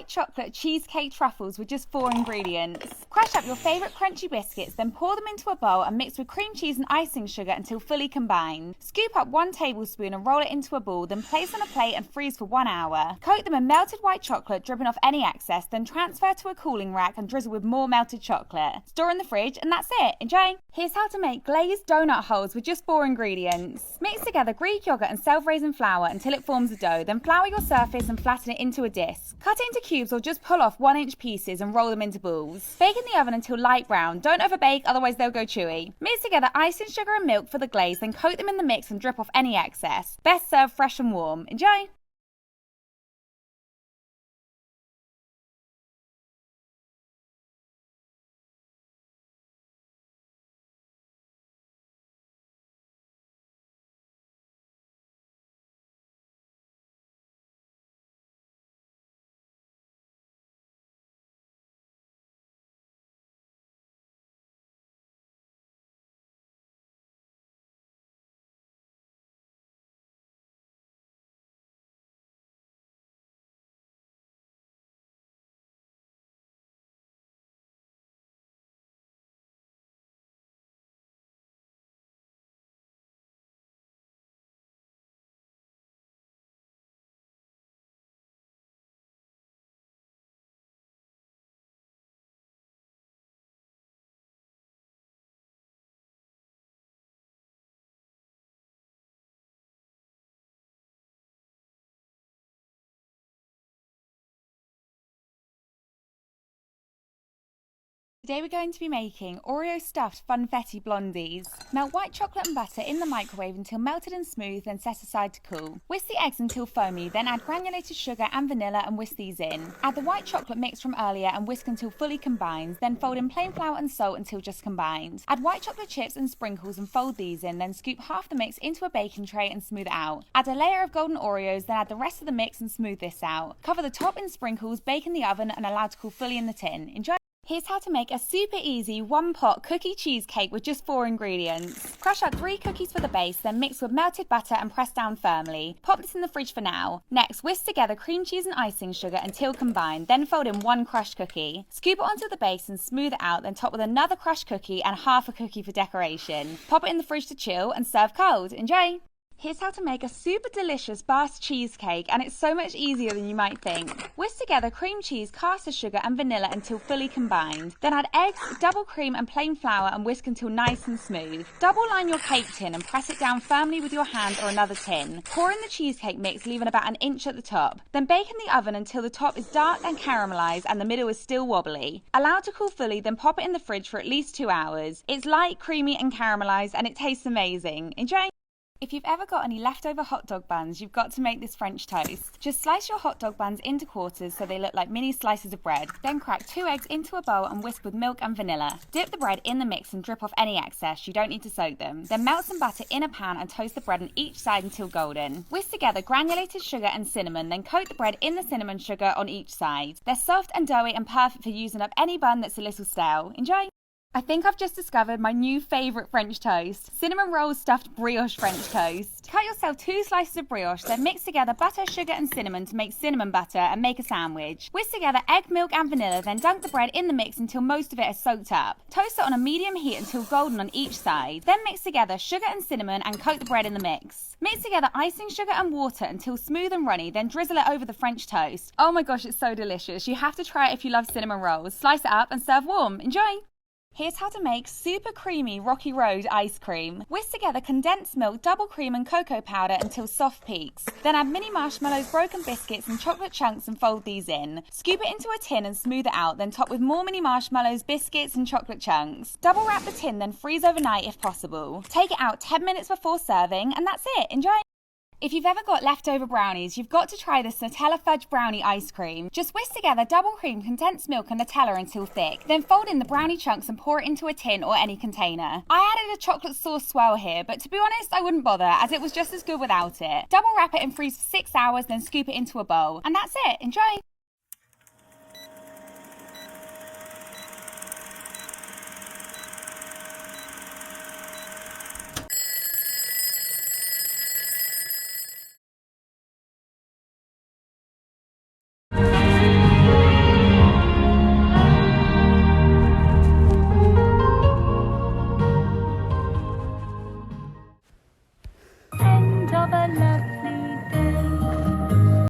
white chocolate cheesecake truffles with just 4 ingredients. Crush up your favourite crunchy biscuits, then pour them into a bowl and mix with cream cheese and icing sugar until fully combined. Scoop up 1 tablespoon and roll it into a ball, then place on a plate and freeze for 1 hour. Coat them in melted white chocolate, dripping off any excess, then transfer to a cooling rack and drizzle with more melted chocolate. Store in the fridge and that's it. Enjoy! Here's how to make glazed donut holes with just 4 ingredients. Mix together Greek yogurt and self-raising flour until it forms a dough, then flour your surface and flatten it into a disc. Cut it into cubes or just pull off 1-inch pieces and roll them into balls. Bake in the oven until light brown. Don't overbake, otherwise they'll go chewy. Mix together icing sugar and milk for the glaze, then coat them in the mix and drip off any excess. Best served fresh and warm. Enjoy! Today we're going to be making Oreo stuffed funfetti blondies. Melt white chocolate and butter in the microwave until melted and smooth, then set aside to cool. Whisk the eggs until foamy, then add granulated sugar and vanilla and whisk these in. Add the white chocolate mix from earlier and whisk until fully combined, then fold in plain flour and salt until just combined. Add white chocolate chips and sprinkles and fold these in, then scoop half the mix into a baking tray and smooth it out. Add a layer of golden Oreos, then add the rest of the mix and smooth this out. Cover the top in sprinkles, bake in the oven and allow to cool fully in the tin. Enjoy! Here's how to make a super easy 1-pot cookie cheesecake with just 4 ingredients. Crush out 3 cookies for the base, then mix with melted butter and press down firmly. Pop this in the fridge for now. Next, whisk together cream cheese and icing sugar until combined, then fold in 1 crushed cookie. Scoop it onto the base and smooth it out, then top with another crushed cookie and half a cookie for decoration. Pop it in the fridge to chill and serve cold. Enjoy! Here's how to make a super delicious Basque cheesecake, and it's so much easier than you might think. Whisk together cream cheese, caster sugar and vanilla until fully combined. Then add eggs, double cream and plain flour and whisk until nice and smooth. Double line your cake tin and press it down firmly with your hand or another tin. Pour in the cheesecake mix, leaving about 1 inch at the top. Then bake in the oven until the top is dark and caramelized and the middle is still wobbly. Allow to cool fully, then pop it in the fridge for at least 2 hours. It's light, creamy and caramelized and it tastes amazing. Enjoy! If you've ever got any leftover hot dog buns, you've got to make this French toast. Just slice your hot dog buns into quarters so they look like mini slices of bread. Then crack 2 eggs into a bowl and whisk with milk and vanilla. Dip the bread in the mix and drip off any excess. You don't need to soak them. Then melt some butter in a pan and toast the bread on each side until golden. Whisk together granulated sugar and cinnamon, then coat the bread in the cinnamon sugar on each side. They're soft and doughy and perfect for using up any bun that's a little stale. Enjoy! I think I've just discovered my new favourite French toast, cinnamon roll stuffed brioche French toast. Cut yourself 2 slices of brioche, then mix together butter, sugar and cinnamon to make cinnamon butter and make a sandwich. Whisk together egg, milk and vanilla, then dunk the bread in the mix until most of it is soaked up. Toast it on a medium heat until golden on each side. Then mix together sugar and cinnamon and coat the bread in the mix. Mix together icing sugar and water until smooth and runny, then drizzle it over the French toast. Oh my gosh, it's so delicious. You have to try it if you love cinnamon rolls. Slice it up and serve warm. Enjoy! Here's how to make super creamy Rocky Road ice cream. Whisk together condensed milk, double cream and cocoa powder until soft peaks. Then add mini marshmallows, broken biscuits and chocolate chunks and fold these in. Scoop it into a tin and smooth it out, then top with more mini marshmallows, biscuits and chocolate chunks. Double wrap the tin, then freeze overnight if possible. Take it out 10 minutes before serving and that's it. Enjoy! If you've ever got leftover brownies, you've got to try this Nutella fudge brownie ice cream. Just whisk together double cream, condensed milk and Nutella until thick. Then fold in the brownie chunks and pour it into a tin or any container. I added a chocolate sauce swirl here, but to be honest, I wouldn't bother as it was just as good without it. Double wrap it and freeze for 6 hours, then scoop it into a bowl. And that's it. Enjoy!